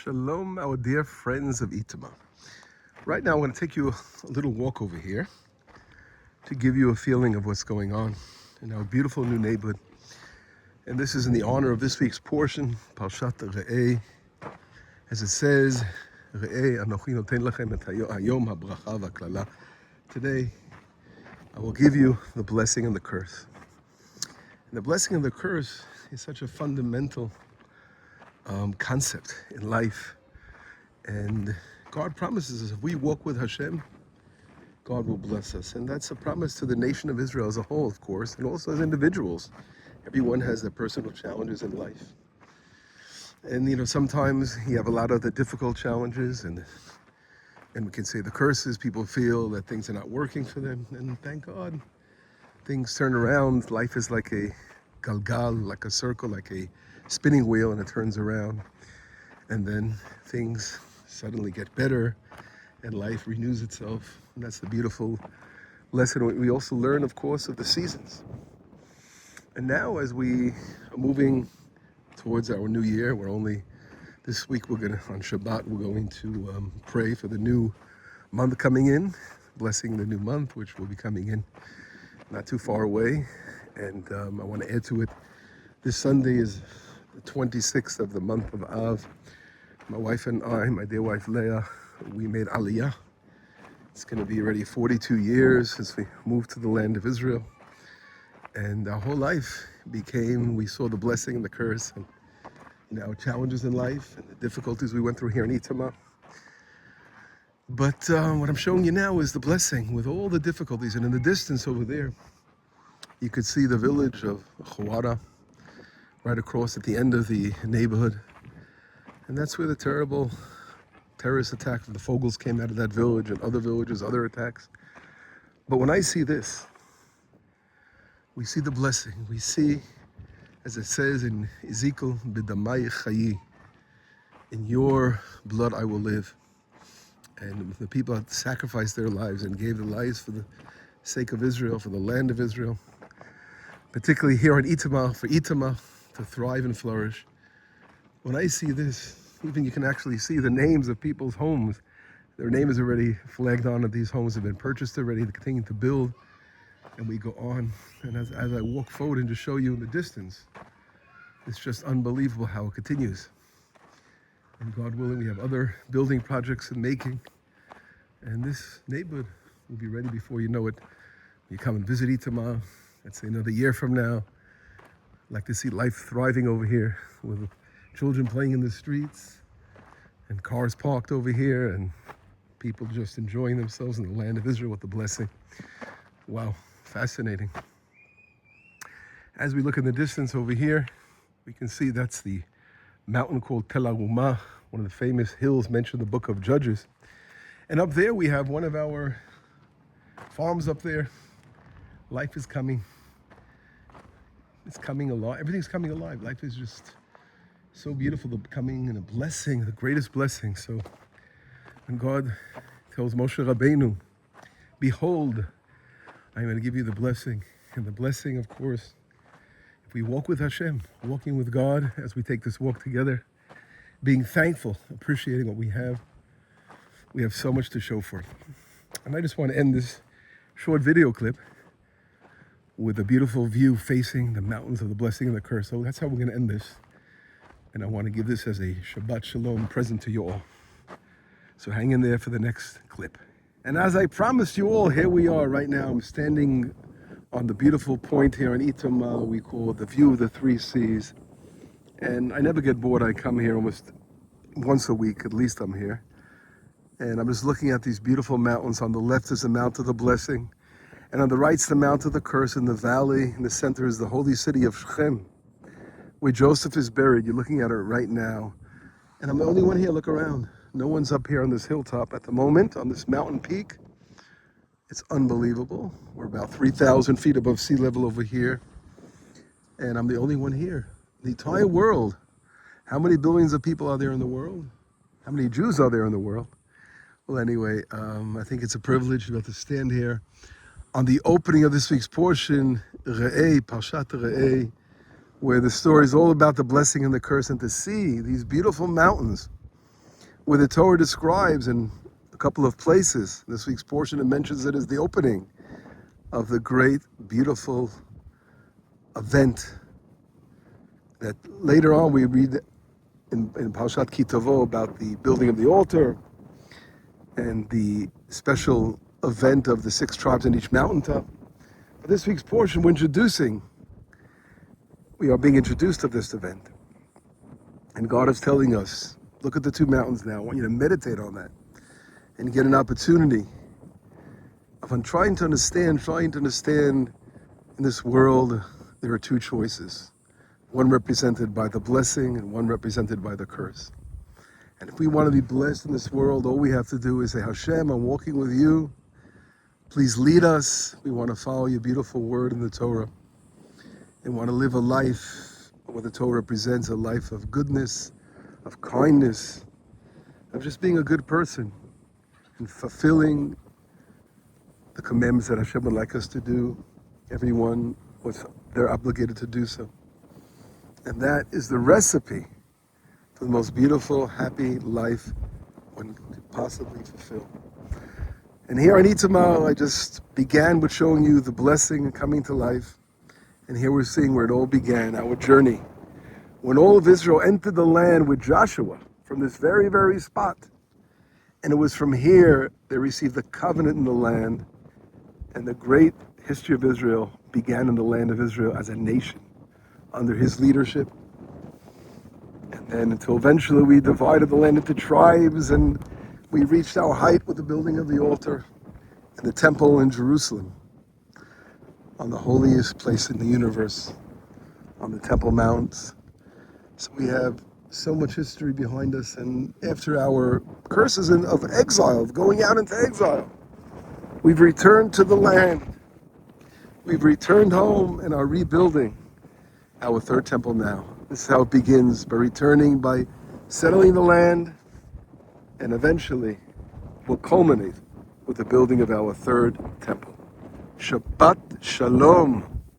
Shalom, our dear friends of Itama. Right now, I'm going to take you a little walk over here to give you a feeling of what's going on in our beautiful new neighborhood. And this is in the honor of this week's portion, Parashat Reeh, as it says, Reeh, Anochi noten lachem et hayom habracha v'klala. Today, I will give you the blessing and the curse. And the blessing and the curse is such a fundamental concept in life. And God promises us if we walk with Hashem, God will bless us. And that's a promise to the nation of Israel as a whole, of course, and also as individuals. Everyone has their personal challenges in life. And sometimes you have a lot of the difficult challenges, and we can say the curses. People feel that things are not working for them. And thank God, things turn around. Life is like a galgal, like a circle, like a spinning wheel, and it turns around. And then things suddenly get better, and life renews itself. And that's the beautiful lesson we also learn, of course, of the seasons. And now, as we are moving towards our new year, this week on Shabbat, we're going to pray for the new month coming in, blessing the new month, which will be coming in not too far away. And I want to add to it, this Sunday is the 26th of the month of Av. My wife and I, my dear wife Leah, we made Aliyah. It's going to be already 42 years since we moved to the land of Israel. And our whole life we saw the blessing and the curse, and our challenges in life and the difficulties we went through here in Itama. But what I'm showing you now is the blessing with all the difficulties. And in the distance over there, you could see the village of Chawara right across at the end of the neighborhood. And that's where the terrible terrorist attack from the Fogels came out of that village, and other villages, other attacks. But when I see this, we see the blessing. We see, as it says in Ezekiel, B'damai chayi, in your blood I will live. And the people had sacrificed their lives and gave their lives for the sake of Israel, for the land of Israel, particularly here in Itama, for Itama to thrive and flourish. When I see this, even you can actually see the names of people's homes. Their name is already flagged on, and these homes have been purchased already. They continue to build, and we go on. And as I walk forward and just show you in the distance, it's just unbelievable how it continues. And God willing, we have other building projects in making, and this neighborhood will be ready before you know it. You come and visit Itama, let's say another year from now. I'd like to see life thriving over here with children playing in the streets and cars parked over here and people just enjoying themselves in the land of Israel with the blessing. Wow, fascinating. As we look in the distance over here, we can see that's the mountain called Tel Aruma, one of the famous hills mentioned in the book of Judges. And up there we have one of our farms up there. Life is coming. It's coming alive. Everything's coming alive. Life is just so beautiful, becoming a blessing, the greatest blessing. So when God tells Moshe Rabbeinu, behold, I'm going to give you the blessing. And the blessing, of course, if we walk with Hashem, walking with God as we take this walk together, being thankful, appreciating what we have so much to show for it. And I just want to end this short video clip with a beautiful view facing the mountains of the blessing and the curse. So that's how we're going to end this. And I want to give this as a Shabbat Shalom present to you all. So hang in there for the next clip. And as I promised you all, here we are right now. I'm standing on the beautiful point here in Itama we call the view of the three seas. And I never get bored. I come here almost once a week, at least I'm here. And I'm just looking at these beautiful mountains. On the left is the Mount of the Blessing. And on the right is the Mount of the Curse. In the valley, in the center is the holy city of Shechem, where Joseph is buried. You're looking at it right now. And I'm the only one here. Look around. No one's up here on this hilltop at the moment, on this mountain peak. It's unbelievable. We're about 3,000 feet above sea level over here. And I'm the only one here. The entire world. How many billions of people are there in the world? How many Jews are there in the world? Well, anyway, I think it's a privilege to be able to stand here on the opening of this week's portion, Reeh, Parashat Reeh, where the story is all about the blessing and the curse, and to see these beautiful mountains where the Torah describes in a couple of places, this week's portion, it mentions it as the opening of the great, beautiful event that later on we read in Parashat Kitavo about the building of the altar and the special event of the 6 tribes in each mountaintop. But this week's portion, we are being introduced to this event. And God is telling us, look at the 2 mountains now. I want you to meditate on that and get an opportunity of trying to understand in this world, there are 2 choices. One represented by the blessing and one represented by the curse. And if we want to be blessed in this world, all we have to do is say, Hashem, I'm walking with you. Please lead us. We want to follow your beautiful word in the Torah and want to live a life, what the Torah represents, a life of goodness, of kindness, of just being a good person and fulfilling the commandments that Hashem would like us to do. Everyone, they're obligated to do so. And that is the recipe for the most beautiful, happy life one could possibly fulfill. And here on Itamar, I just began with showing you the blessing and coming to life. And here we're seeing where it all began, our journey. When all of Israel entered the land with Joshua from this very, very spot. And it was from here they received the covenant in the land. And the great history of Israel began in the land of Israel as a nation under his leadership. And then until eventually we divided the land into tribes and we reached our height with the building of the altar and the temple in Jerusalem, on the holiest place in the universe, on the Temple Mount. So we have so much history behind us, and after our curses of exile, of going out into exile, we've returned to the land. We've returned home and are rebuilding our 3rd temple now. This is how it begins, by returning, by settling the land, and eventually will culminate with the building of our 3rd temple. Shabbat Shalom.